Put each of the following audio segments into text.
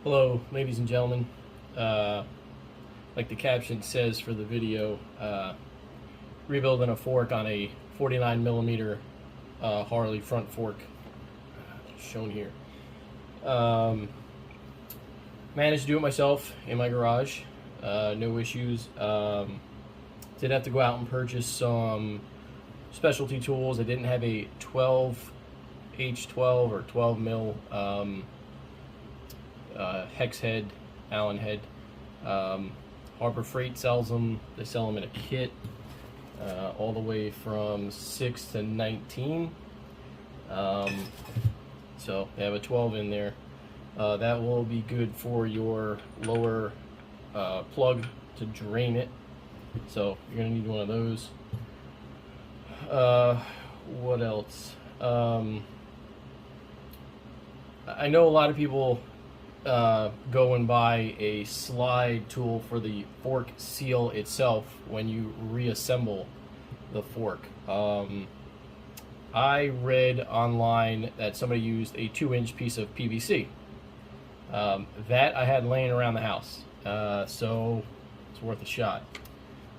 Hello, ladies and gentlemen. Like the caption says for the video, rebuilding a fork on a 49 millimeter Harley front fork, shown here. Managed to do it myself in my garage, no issues. Did have to go out and purchase some specialty tools. I didn't have a 12 H12 or 12 mil hex head, Allen head. Harbor Freight sells them. They sell them in a kit, all the way from 6 to 19. So they have a 12 in there. That will be good for your lower plug to drain it. So you're gonna need one of those. What else? I know a lot of people go and buy a slide tool for the fork seal itself when you reassemble the fork. I read online that somebody used a 2-inch piece of PVC. That I had laying around the house, so it's worth a shot.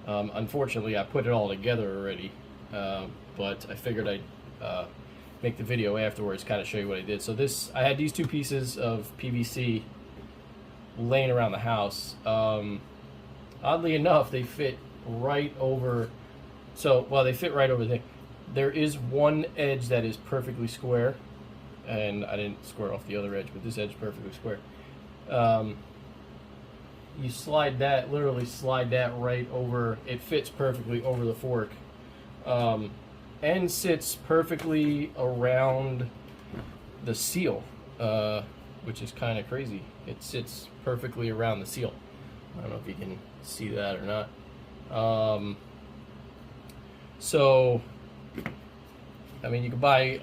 Unfortunately, I put it all together already, but I figured I'd make the video afterwards, kind of show you what I did. So I had these two pieces of PVC laying around the house. Oddly enough, they fit right over. They fit right over there. There is one edge that is perfectly square, and I didn't square off the other edge, but this edge is perfectly square. You slide that, literally slide that right over. It fits perfectly over the fork, and sits perfectly around the seal, which is kind of crazy. It sits perfectly around the seal. I don't know if you can see that or not. So, I mean, you can buy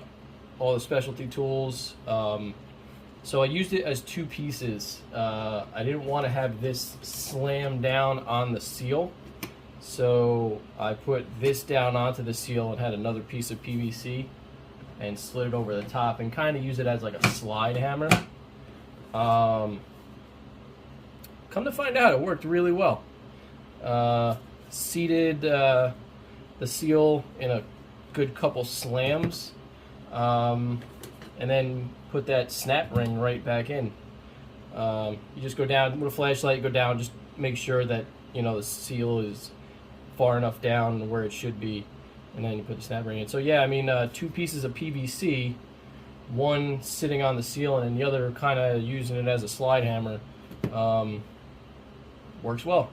all the specialty tools. So I used it as two pieces. I didn't want to have this slam down on the seal, so I put this down onto the seal and had another piece of PVC and slid it over the top and kind of use it as like a slide hammer. Come to find out, it worked really well. Seated the seal in a good couple slams, and then put that snap ring right back in. You just go down with a flashlight, go down, just make sure that the seal is far enough down where it should be, and then you put the snap ring in. So yeah, I mean, two pieces of PVC, one sitting on the seal and the other kind of using it as a slide hammer, works well.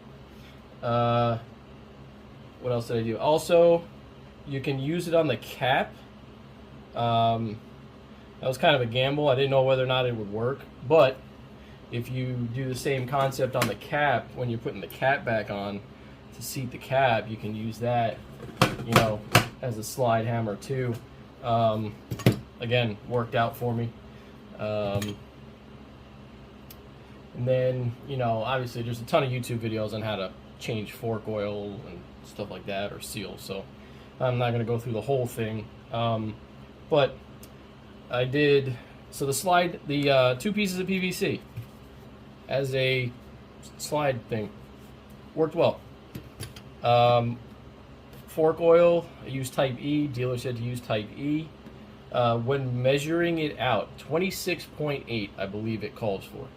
What else did I do? Also, you can use it on the cap. That was kind of a gamble. I didn't know whether or not it would work, but if you do the same concept on the cap, when you're putting the cap back on to seat the cap, you can use that, as a slide hammer too. Again, worked out for me. And then, obviously there's a ton of YouTube videos on how to change fork oil and stuff like that, or seal, so I'm not going to go through the whole thing. But I did, so the two pieces of PVC as a slide thing worked well. Fork oil, I used type E. Dealer said to use type E. When measuring it out, 26.8 I believe it calls for.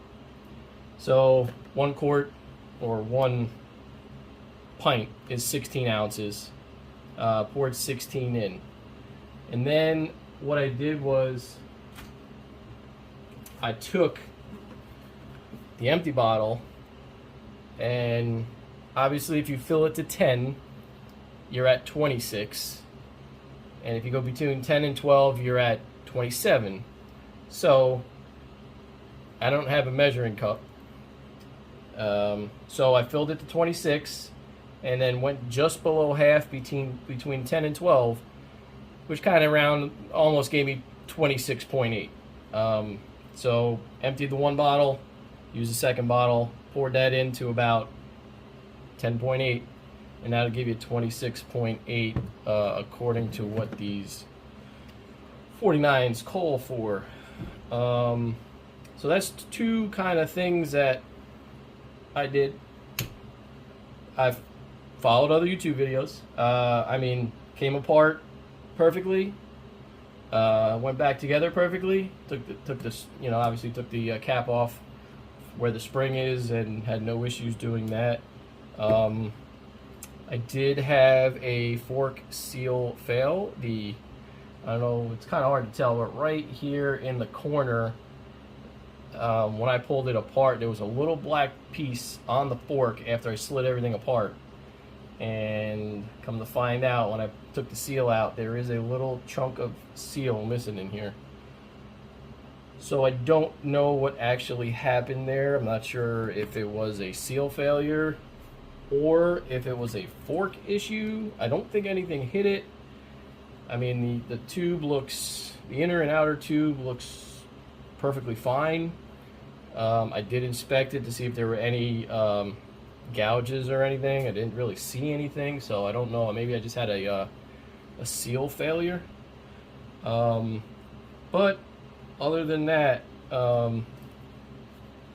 So 1 quart or 1 pint is 16 ounces. Poured 16 in, and then what I did was I took the empty bottle, and obviously if you fill it to 10, you're at 26, and if you go between 10 and 12, you're at 27. So I don't have a measuring cup, so I filled it to 26 and then went just below half between 10 and 12, which kind of almost gave me 26.8. So emptied the one bottle, used the second bottle, poured that into about 10.8, and that'll give you 26.8 according to what these 49s call for. So So that's two kind of things that I did. I've followed other YouTube videos. I mean, came apart perfectly. Went back together perfectly. Took this, you know, obviously took the cap off where the spring is and had no issues doing that. I did have a fork seal fail. I don't know, it's kind of hard to tell, but right here in the corner, when I pulled it apart, there was a little black piece on the fork after I slid everything apart. And come to find out, when I took the seal out, there is a little chunk of seal missing in here. So I don't know what actually happened there. I'm not sure if it was a seal failure or if it was a fork issue. I don't think anything hit it. I mean, the tube looks, the inner and outer tube looks perfectly fine. I did inspect it to see if there were any gouges or anything. I didn't really see anything, so I don't know. Maybe I just had a seal failure. But other than that,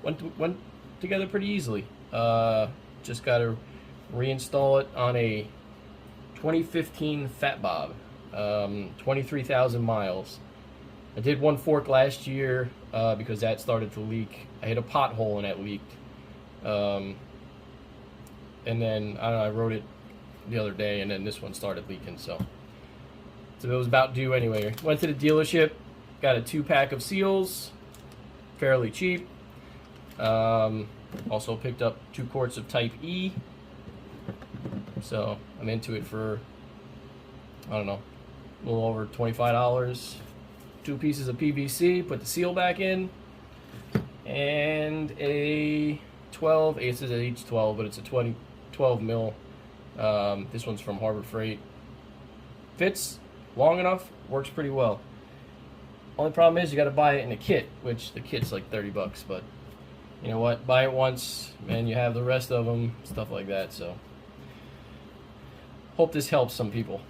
went together pretty easily. Just got to reinstall it on a 2015 FatBob, 23,000 miles. I did one fork last year because that started to leak. I hit a pothole and that leaked. And then, I don't know, I wrote it the other day and then this one started leaking, so it was about due anyway. Went to the dealership, got a 2-pack of seals, fairly cheap. Also picked up 2 quarts of Type E. So I'm into it for, I don't know, a little over $25. 2 pieces of PVC, put the seal back in, and a 12, it says each 12, but it's a 12 mil. This one's from Harbor Freight. Fits long enough, works pretty well. Only problem is you got to buy it in a kit, which the kit's like 30 bucks, but you know what, buy it once and you have the rest of them, stuff like that. So hope this helps some people.